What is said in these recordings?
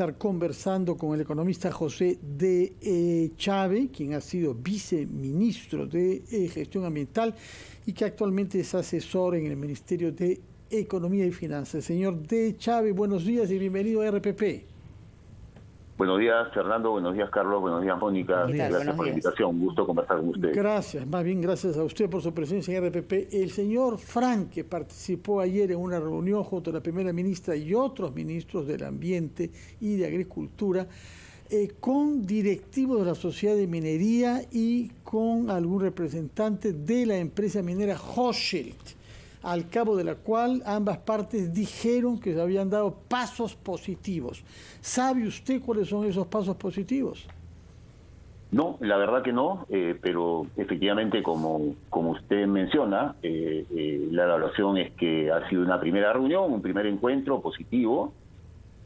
Estar conversando con el economista José D. Chávez, quien ha sido viceministro de Gestión Ambiental y que actualmente es asesor en el Ministerio de Economía y Finanzas. Señor D. Chávez, buenos días y bienvenido a RPP. Buenos días, Fernando. Buenos días, Carlos. Buenos días, Mónica. Gracias por la invitación. Un gusto conversar con ustedes. Gracias, más bien gracias a usted por su presencia en RPP. El señor Frank, que participó ayer en una reunión junto a la primera ministra y otros ministros del Ambiente y de Agricultura, con directivos de la Sociedad de Minería y con algún representante de la empresa minera Hochschild, al cabo de la cual ambas partes dijeron que se habían dado pasos positivos. ¿Sabe usted cuáles son esos pasos positivos? No, la verdad que no, pero efectivamente, como usted menciona, la evaluación es que ha sido una primera reunión, un primer encuentro positivo,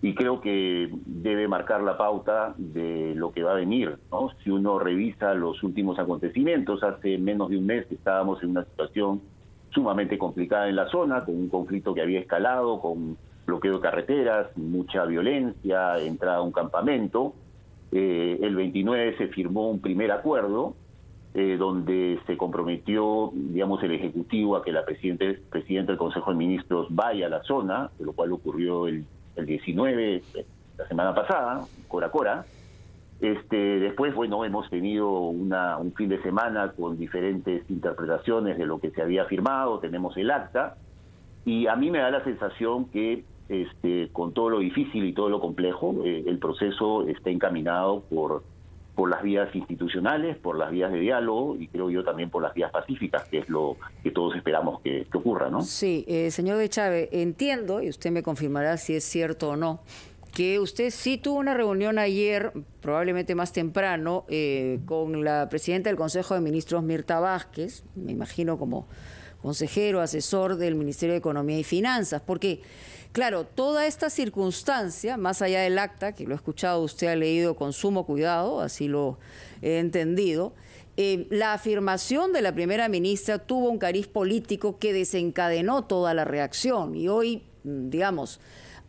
y creo que debe marcar la pauta de lo que va a venir, ¿no? Si uno revisa los últimos acontecimientos, hace menos de un mes estábamos en una situación sumamente complicada en la zona, con un conflicto que había escalado, con bloqueo de carreteras, mucha violencia, entrada a un campamento. El 29 se firmó un primer acuerdo donde se comprometió, digamos, el Ejecutivo a que la presidenta del Consejo de Ministros vaya a la zona, de lo cual ocurrió el 19, la semana pasada, Cora. Después, bueno, hemos tenido un fin de semana con diferentes interpretaciones de lo que se había firmado, tenemos el acta, y a mí me da la sensación que con todo lo difícil y todo lo complejo, el proceso está encaminado por las vías institucionales, por las vías de diálogo y creo yo también por las vías pacíficas, que es lo que todos esperamos que ocurra, ¿no? Sí, señor de Chávez, entiendo, y usted me confirmará si es cierto o no, que usted sí tuvo una reunión ayer, probablemente más temprano, con la presidenta del Consejo de Ministros, Mirta Vázquez, me imagino como consejero, asesor del Ministerio de Economía y Finanzas, porque, claro, toda esta circunstancia, más allá del acta, que lo he escuchado, usted ha leído con sumo cuidado, así lo he entendido, la afirmación de la primera ministra tuvo un cariz político que desencadenó toda la reacción y hoy, digamos,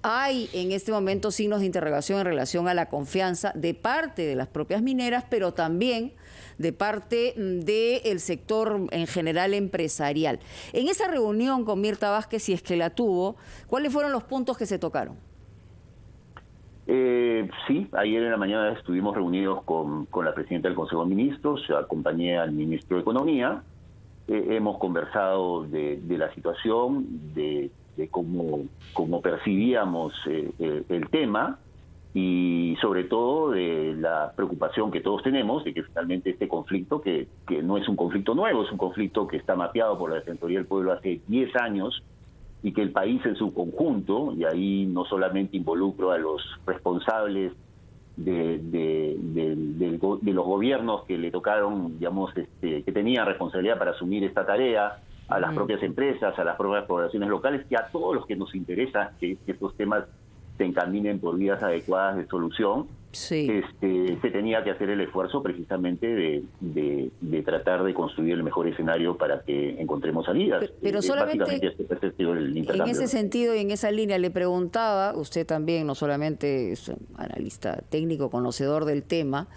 hay en este momento signos de interrogación en relación a la confianza de parte de las propias mineras, pero también de parte del sector en general empresarial. En esa reunión con Mirta Vázquez, si es que la tuvo, ¿cuáles fueron los puntos que se tocaron? Sí, ayer en la mañana estuvimos reunidos con la presidenta del Consejo de Ministros, acompañé al ministro de Economía, hemos conversado de la situación, de cómo percibíamos el tema y sobre todo de la preocupación que todos tenemos de que finalmente este conflicto, que no es un conflicto nuevo, es un conflicto que está mapeado por la Defensoría del Pueblo hace 10 años y que el país en su conjunto, y ahí no solamente involucro a los responsables de los gobiernos que le tocaron, digamos, que tenían responsabilidad para asumir esta tarea, a las propias empresas, a las propias poblaciones locales y a todos los que nos interesa que estos temas se encaminen por vías adecuadas de solución. Sí. Se tenía que hacer el esfuerzo precisamente de tratar de construir el mejor escenario para que encontremos salidas. Pero solamente en ese sentido y en esa línea le preguntaba, usted también no solamente es un analista técnico, conocedor del tema,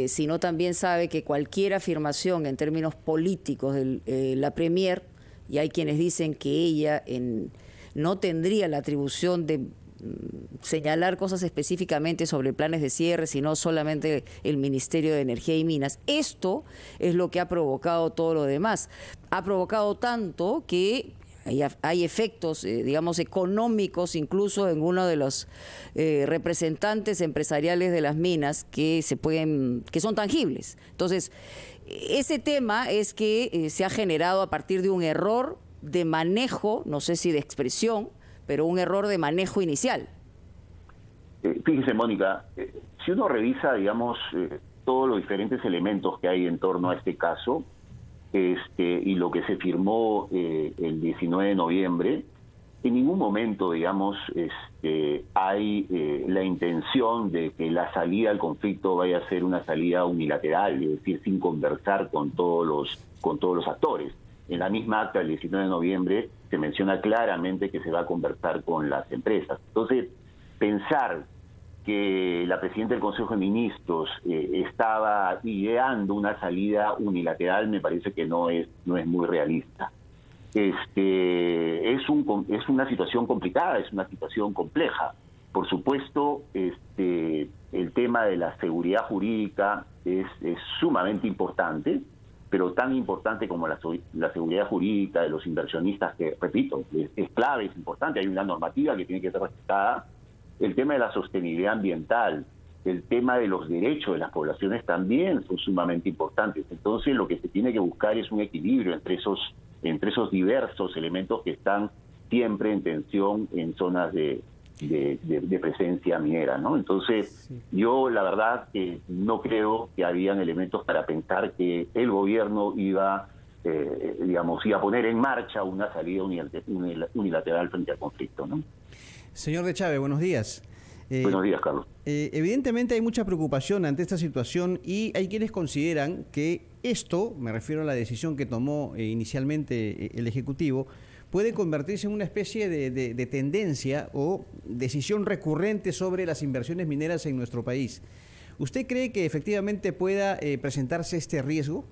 sino también sabe que cualquier afirmación en términos políticos de la Premier, y hay quienes dicen que ella no tendría la atribución de señalar cosas específicamente sobre planes de cierre, sino solamente el Ministerio de Energía y Minas. Esto es lo que ha provocado todo lo demás. Ha provocado tanto que hay efectos, digamos, económicos, incluso en uno de los representantes empresariales de las minas que son tangibles. Entonces, ese tema es que se ha generado a partir de un error de manejo, no sé si de expresión, pero un error de manejo inicial. Fíjese, Mónica, si uno revisa, digamos, todos los diferentes elementos que hay en torno a este caso y lo que se firmó el 19 de noviembre, en ningún momento, digamos, hay la intención de que la salida al conflicto vaya a ser una salida unilateral, es decir, sin conversar con todos los actores. En la misma acta del 19 de noviembre se menciona claramente que se va a conversar con las empresas. Entonces, pensar que la presidenta del Consejo de Ministros estaba ideando una salida unilateral, me parece que no es muy realista. Es una situación complicada, es una situación compleja. Por supuesto, el tema de la seguridad jurídica es sumamente importante, pero tan importante como la seguridad jurídica de los inversionistas, que, repito, es clave, es importante, hay una normativa que tiene que ser respetada. El tema de la sostenibilidad ambiental, el tema de los derechos de las poblaciones también son sumamente importantes. Entonces, lo que se tiene que buscar es un equilibrio entre esos diversos elementos que están siempre en tensión en zonas de presencia minera, ¿no? Entonces, yo la verdad que no creo que habían elementos para pensar que el gobierno iba a poner en marcha una salida unilateral frente al conflicto, ¿no? Señor de Chávez, buenos días. Buenos días, Carlos. Evidentemente hay mucha preocupación ante esta situación y hay quienes consideran que esto, me refiero a la decisión que tomó inicialmente el Ejecutivo, puede convertirse en una especie de tendencia o decisión recurrente sobre las inversiones mineras en nuestro país. ¿Usted cree que efectivamente pueda presentarse este riesgo?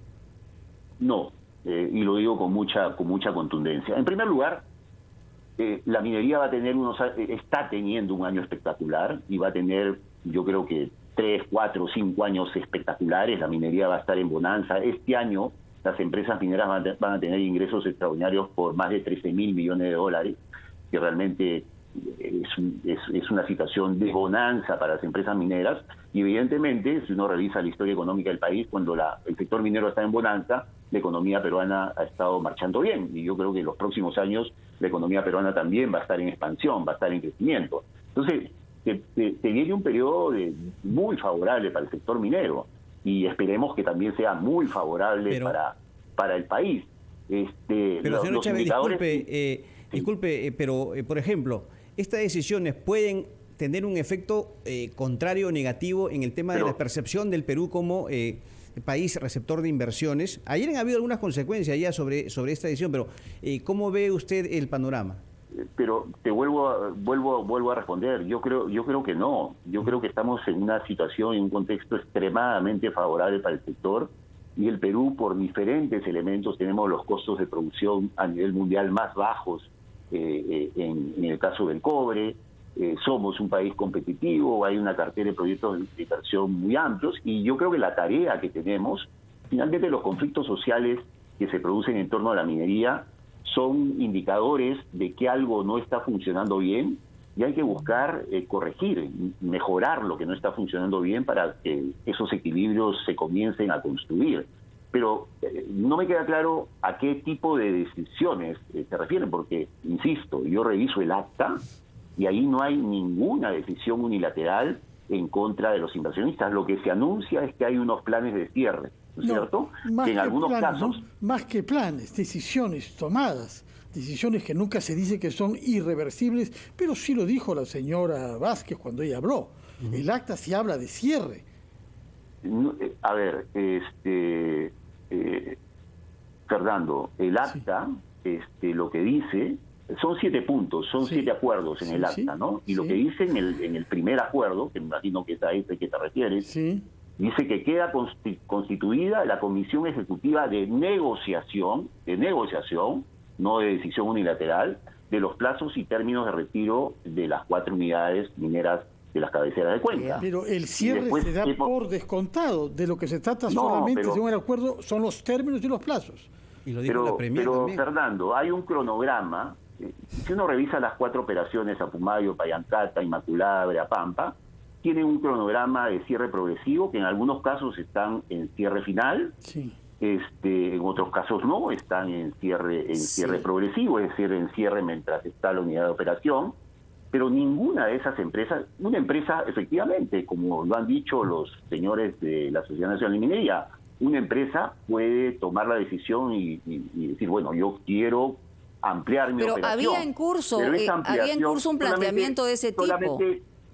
No, y lo digo con mucha contundencia. En primer lugar, la minería está teniendo un año espectacular y va a tener, yo creo que 3, 4, 5 años espectaculares. La minería va a estar en bonanza. Este año las empresas mineras van a tener ingresos extraordinarios por más de 13.000 millones de dólares, que realmente es una situación de bonanza para las empresas mineras. Y evidentemente, si uno revisa la historia económica del país, cuando el sector minero está en bonanza, la economía peruana ha estado marchando bien. Y yo creo que en los próximos años la economía peruana también va a estar en expansión, va a estar en crecimiento. Entonces, se viene un periodo muy favorable para el sector minero y esperemos que también sea muy favorable para el país. Pero, señor Chávez, disculpe, pero, por ejemplo, estas decisiones pueden tener un efecto contrario o negativo en el tema de la percepción del Perú como país receptor de inversiones. Ayer han habido algunas consecuencias ya sobre esta decisión, pero ¿cómo ve usted el panorama? Pero te vuelvo a responder. Yo creo que no. Yo creo que estamos en una situación, en un contexto extremadamente favorable para el sector, y el Perú, por diferentes elementos, tenemos los costos de producción a nivel mundial más bajos en el caso del cobre. Somos un país competitivo, hay una cartera de proyectos de inversión muy amplios, y yo creo que la tarea que tenemos, finalmente los conflictos sociales que se producen en torno a la minería son indicadores de que algo no está funcionando bien y hay que buscar corregir, mejorar lo que no está funcionando bien para que esos equilibrios se comiencen a construir. Pero no me queda claro a qué tipo de decisiones se refieren, porque, insisto, yo reviso el acta y ahí no hay ninguna decisión unilateral en contra de los inversionistas. Lo que se anuncia es que hay unos planes de cierre, ¿no es cierto? Que en algunos casos... ¿no? Más que planes, decisiones tomadas, decisiones que nunca se dice que son irreversibles, pero sí lo dijo la señora Vázquez cuando ella habló. El acta sí habla de cierre. A ver, Fernando, el acta, lo que dice... Son 7 puntos, son 7 acuerdos en el acta, ¿no? Y lo que dice en el primer acuerdo, que me imagino que es a este que te refieres, dice que queda constituida la Comisión Ejecutiva de negociación, no de decisión unilateral, de los plazos y términos de retiro de las 4 unidades mineras de las cabeceras de cuenca. Pero el cierre se da por descontado. De lo que se trata solamente, según el acuerdo, son los términos y los plazos. Y lo dijo la Premier también. Fernando, hay un cronograma. Si uno revisa las 4 operaciones, Apumayo, Pallancata, Inmaculada, Verapampa, tiene un cronograma de cierre progresivo que en algunos casos están en cierre final, en otros casos no, están en cierre progresivo, es decir, en cierre mientras está la unidad de operación, pero ninguna de esas empresas, una empresa efectivamente, como lo han dicho los señores de la Sociedad Nacional de Minería, una empresa puede tomar la decisión y decir, bueno, yo quiero ampliar mi operación. Pero había en curso un planteamiento de ese tipo.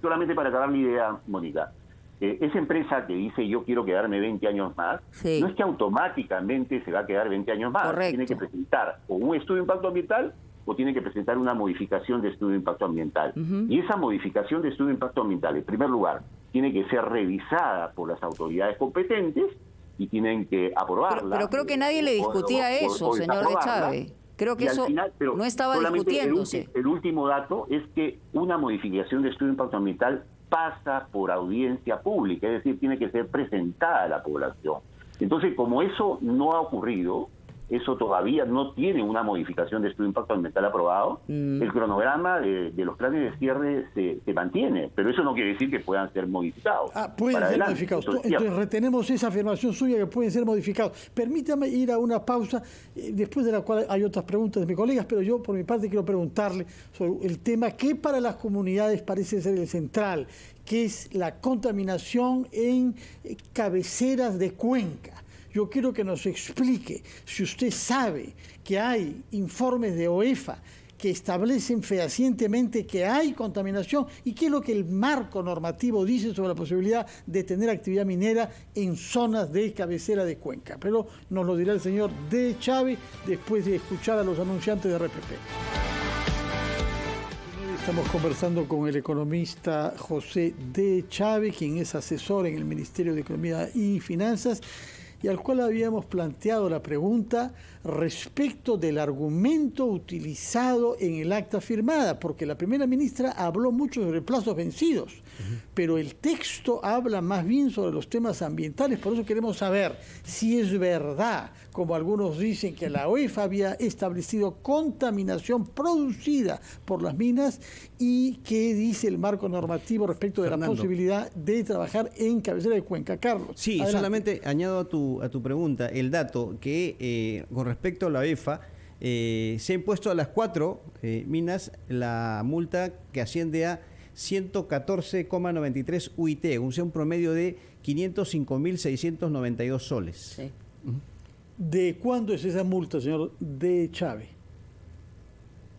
Solamente para acabar mi idea, Mónica, esa empresa que dice yo quiero quedarme 20 años más, no es que automáticamente se va a quedar 20 años más. Correcto. Tiene que presentar o un estudio de impacto ambiental o tiene que presentar una modificación de estudio de impacto ambiental. Y esa modificación de estudio de impacto ambiental, en primer lugar, tiene que ser revisada por las autoridades competentes y tienen que aprobarla. Pero creo que nadie le discutía eso, señor de Chávez. Creo que eso final, no estaba discutiéndose. El último dato es que una modificación de estudio de impacto ambiental pasa por audiencia pública, es decir, tiene que ser presentada a la población. Entonces, como eso no ha ocurrido, eso todavía no tiene una modificación de estudio de impacto ambiental aprobado, el cronograma de los planes de cierre se mantiene, pero eso no quiere decir que puedan ser modificados. Pueden ser modificados. Entonces retenemos esa afirmación suya que pueden ser modificados. Permítame ir a una pausa, después de la cual hay otras preguntas de mis colegas, pero yo por mi parte quiero preguntarle sobre el tema que para las comunidades parece ser el central, que es la contaminación en cabeceras de cuenca. Yo quiero que nos explique si usted sabe que hay informes de OEFA que establecen fehacientemente que hay contaminación y qué es lo que el marco normativo dice sobre la posibilidad de tener actividad minera en zonas de cabecera de cuenca. Pero nos lo dirá el señor De Chávez después de escuchar a los anunciantes de RPP. Estamos conversando con el economista José De Chávez, quien es asesor en el Ministerio de Economía y Finanzas, y al cual habíamos planteado la pregunta respecto del argumento utilizado en el acta firmada, porque la primera ministra habló mucho sobre plazos vencidos, pero el texto habla más bien sobre los temas ambientales. Por eso queremos saber si es verdad, como algunos dicen, que la OEFA había establecido contaminación producida por las minas y qué dice el marco normativo respecto de la posibilidad de trabajar en cabecera de cuenca. Carlos. Sí, adelante. Solamente añado a tu pregunta el dato que con respecto a la OEFA se ha impuesto a las 4 minas la multa que asciende a 114,93 UIT, o sea, un promedio de 505.692 soles. Sí. ¿De cuándo es esa multa, señor De Chávez?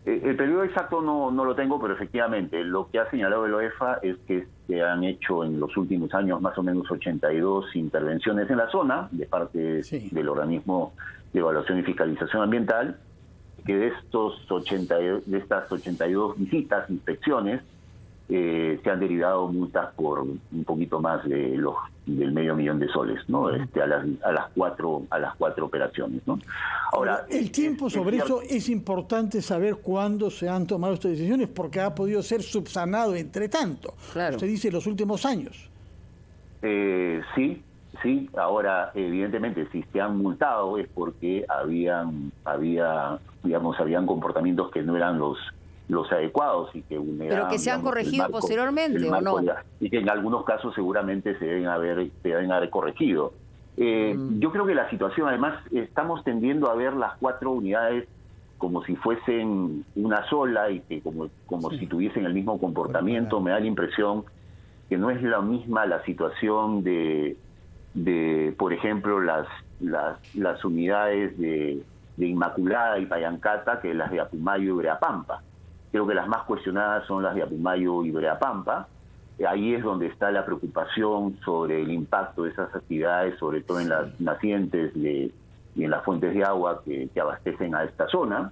El periodo exacto no lo tengo, pero efectivamente lo que ha señalado el OEFA es que se han hecho en los últimos años más o menos 82 intervenciones en la zona de parte del organismo de evaluación y fiscalización ambiental, que de estas 82 visitas, inspecciones, se han derivado multas por un poquito más del $500,000 de soles, ¿no? A las cuatro operaciones, ¿no? Ahora, el tiempo sobre eso es importante saber cuándo se han tomado estas decisiones, porque ha podido ser subsanado entre tanto. Claro. Usted dice los últimos años. Sí. Ahora, evidentemente, si se han multado es porque habían comportamientos que no eran los adecuados y que pero que se han corregido posteriormente o no, y que en algunos casos seguramente se deben haber corregido. Yo creo que la situación, además, estamos tendiendo a ver las 4 unidades como si fuesen una sola y que como si tuviesen el mismo comportamiento. Me da la impresión que no es la misma la situación de por ejemplo, las unidades de Inmaculada y Pallancata que las de Apumayo y Breapampa. Creo que las más cuestionadas son las de Apumayo y Breapampa. Ahí es donde está la preocupación sobre el impacto de esas actividades, sobre todo en las nacientes y en las fuentes de agua que abastecen a esta zona.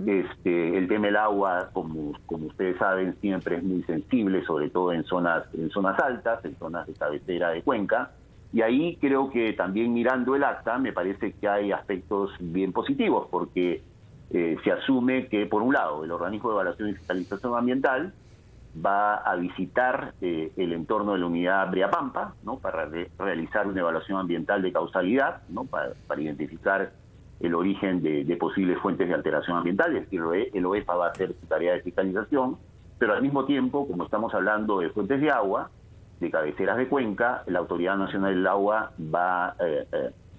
El tema del agua, como ustedes saben, siempre es muy sensible, sobre todo en zonas altas, en zonas de cabecera de cuenca. Y ahí creo que también mirando el acta me parece que hay aspectos bien positivos, porque se asume que, por un lado, el organismo de evaluación y fiscalización ambiental va a visitar el entorno de la unidad Breapampa, ¿no? Para realizar una evaluación ambiental de causalidad, ¿no? Para identificar el origen de posibles fuentes de alteración ambiental. Es decir, el OEFA va a hacer su tarea de fiscalización, pero al mismo tiempo, como estamos hablando de fuentes de agua, de cabeceras de cuenca, la Autoridad Nacional del Agua va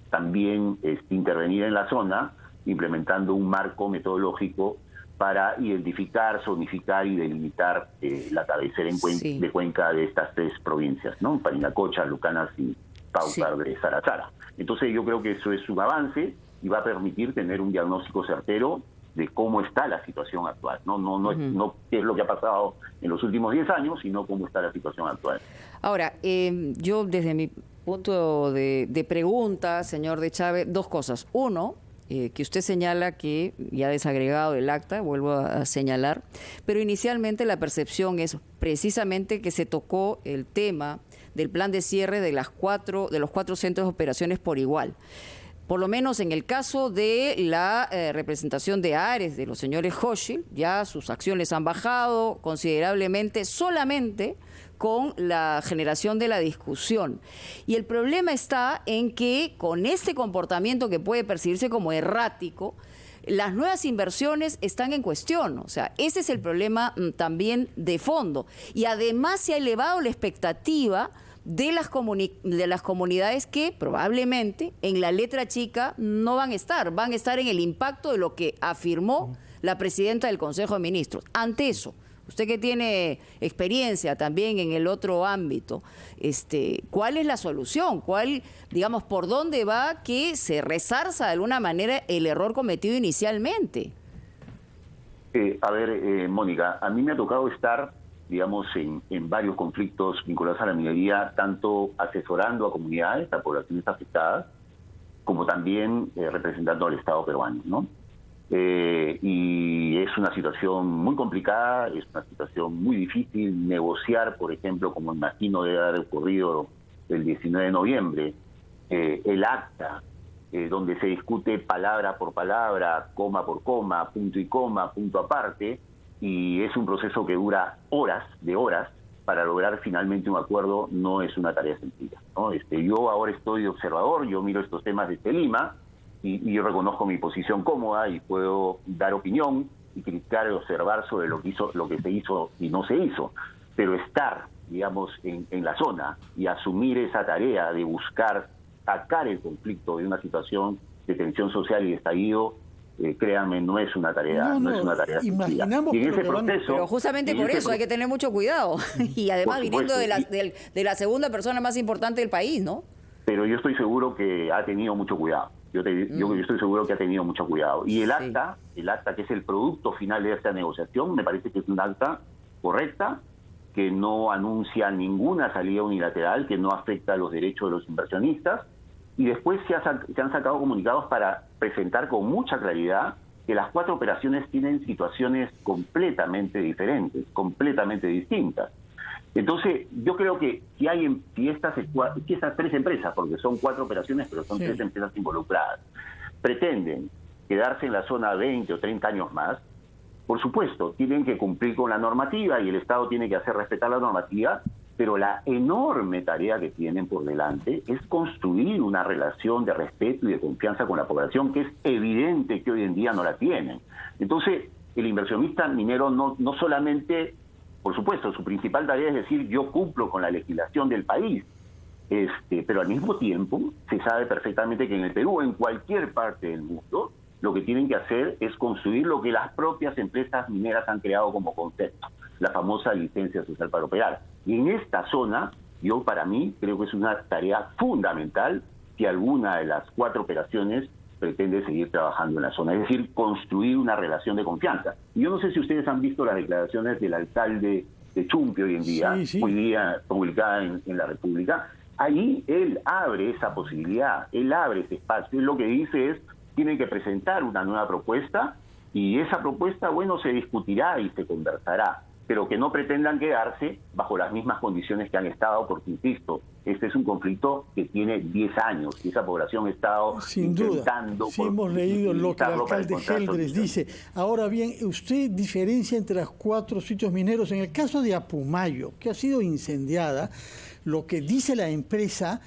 también intervenir en la zona, implementando un marco metodológico para identificar, zonificar y delimitar la cabecera de cuenca de estas 3 provincias, ¿no? Parinacocha, Lucanas y Paucar de Sarasara. Entonces yo creo que eso es un avance y va a permitir tener un diagnóstico certero de cómo está la situación actual. No qué es lo que ha pasado en los últimos 10 años, sino cómo está la situación actual. Ahora, yo desde mi punto de pregunta, señor De Chávez, 2 cosas. Uno, que usted señala que ya ha desagregado el acta, vuelvo a señalar, pero inicialmente la percepción es precisamente que se tocó el tema del plan de cierre de los 4 centros de operaciones por igual. Por lo menos en el caso de la representación de Ares, de los señores Hochschild, ya sus acciones han bajado considerablemente solamente con la generación de la discusión. Y el problema está en que con este comportamiento que puede percibirse como errático, las nuevas inversiones están en cuestión. O sea, ese es el problema también de fondo. Y además se ha elevado la expectativa de las comunidades que probablemente en la letra chica no van a estar en el impacto de lo que afirmó la presidenta del Consejo de Ministros. Ante eso, usted que tiene experiencia también en el otro ámbito, ¿cuál es la solución? Digamos, por dónde va que se resarza de alguna manera el error cometido inicialmente? Mónica, a mí me ha tocado estar, digamos, en varios conflictos vinculados a la minería, tanto asesorando a comunidades, a poblaciones afectadas, como también representando al Estado peruano, ¿no? Y es una situación muy complicada, es una situación muy difícil negociar, por ejemplo, como imagino debe haber ocurrido el 19 de noviembre, el acta, donde se discute palabra por palabra, coma por coma, punto y coma, punto aparte, y es un proceso que dura horas para lograr finalmente un acuerdo. No es una tarea sencilla, ¿no? Yo ahora estoy de observador, yo miro estos temas desde Lima y yo reconozco mi posición cómoda y puedo dar opinión y criticar y observar sobre lo que se hizo y no se hizo, pero estar, digamos, en la zona y asumir esa tarea de buscar sacar el conflicto de una situación de tensión social y de estallido, créanme, no es una tarea, no es una tarea sencilla. Y en ese proceso, pero justamente por eso hay que tener mucho cuidado y además viniendo de la segunda persona más importante del país, ¿no? Pero yo estoy seguro que ha tenido mucho cuidado. Yo estoy seguro que ha tenido mucho cuidado. Y el acta que es el producto final de esta negociación, me parece que es un acta correcta, que no anuncia ninguna salida unilateral, que no afecta a los derechos de los inversionistas. Y después se han sacado comunicados para presentar con mucha claridad que las 4 operaciones tienen situaciones completamente diferentes, completamente distintas. Entonces, yo creo que si estas 3 empresas, porque son 4 operaciones, pero son 3 empresas involucradas, pretenden quedarse en la zona 20 o 30 años más, por supuesto, tienen que cumplir con la normativa y el Estado tiene que hacer respetar la normativa, pero la enorme tarea que tienen por delante es construir una relación de respeto y de confianza con la población, que es evidente que hoy en día no la tienen. Entonces, el inversionista minero no solamente, por supuesto, su principal tarea es decir, yo cumplo con la legislación del país, pero al mismo tiempo se sabe perfectamente que en el Perú, en cualquier parte del mundo, lo que tienen que hacer es construir lo que las propias empresas mineras han creado como concepto, la famosa licencia social para operar. Y en esta zona, para mí, creo que es una tarea fundamental si alguna de las 4 operaciones pretende seguir trabajando en la zona, es decir, construir una relación de confianza. Y yo no sé si ustedes han visto las declaraciones del alcalde de Chumpi hoy en día, hoy día publicada en La República. Ahí él abre esa posibilidad, él abre ese espacio. Él lo que dice es, tienen que presentar una nueva propuesta y esa propuesta, se discutirá y se conversará, pero que no pretendan quedarse bajo las mismas condiciones que han estado, porque, insisto, este es un conflicto que tiene 10 años y esa población ha estado intentando... Sin duda, hemos leído lo que el alcalde Geldres dice. Ahora bien, usted diferencia entre los 4 sitios mineros. En el caso de Apumayo, que ha sido incendiada, lo que dice la empresa,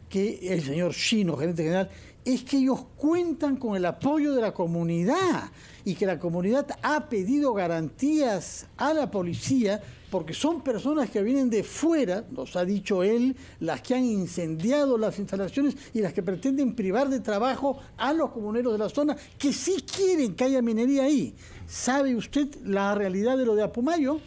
que el señor Chino, gerente general, es que ellos cuentan con el apoyo de la comunidad y que la comunidad ha pedido garantías a la policía porque son personas que vienen de fuera, nos ha dicho él, las que han incendiado las instalaciones y las que pretenden privar de trabajo a los comuneros de la zona que sí quieren que haya minería ahí. ¿Sabe usted la realidad de lo de Apumayo?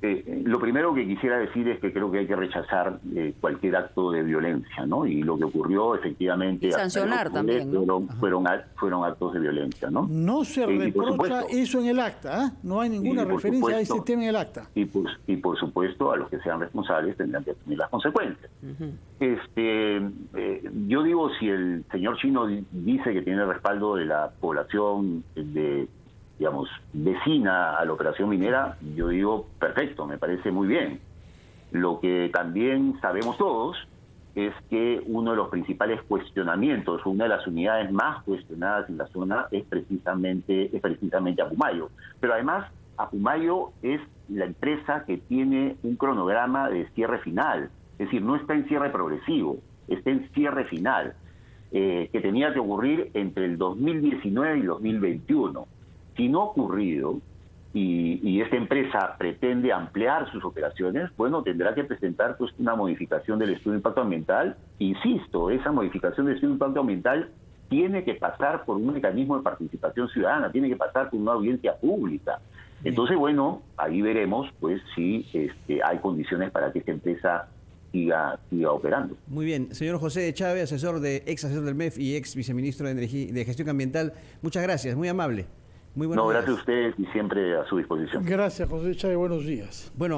Lo primero que quisiera decir es que creo que hay que rechazar cualquier acto de violencia, ¿no? Y lo que ocurrió efectivamente... Y sancionar también, ¿no? Fueron actos de violencia, ¿no? No se reprocha eso en el acta, ¿eh? No hay ninguna referencia a ese tema en el acta. Y por supuesto, a los que sean responsables tendrán que asumir las consecuencias. Yo digo, si el señor Chino dice que tiene respaldo de la población digamos, vecina a la operación minera, yo digo, perfecto, me parece muy bien. Lo que también sabemos todos es que uno de los principales cuestionamientos, una de las unidades más cuestionadas en la zona es precisamente Apumayo. Pero además, Apumayo es la empresa que tiene un cronograma de cierre final, es decir, no está en cierre progresivo, está en cierre final, que tenía que ocurrir entre el 2019 y 2021. Si no ha ocurrido y esta empresa pretende ampliar sus operaciones, bueno, tendrá que presentar pues una modificación del estudio de impacto ambiental. Insisto, esa modificación del estudio de impacto ambiental tiene que pasar por un mecanismo de participación ciudadana, tiene que pasar por una audiencia pública. Entonces, bueno, ahí veremos pues si hay condiciones para que esta empresa siga operando. Muy bien. Señor José de Chávez, ex asesor del MEF y ex viceministro de Gestión Ambiental, muchas gracias, muy amable. Muy buenos días. Gracias a ustedes y siempre a su disposición. Gracias, José Chávez, buenos días. Bueno,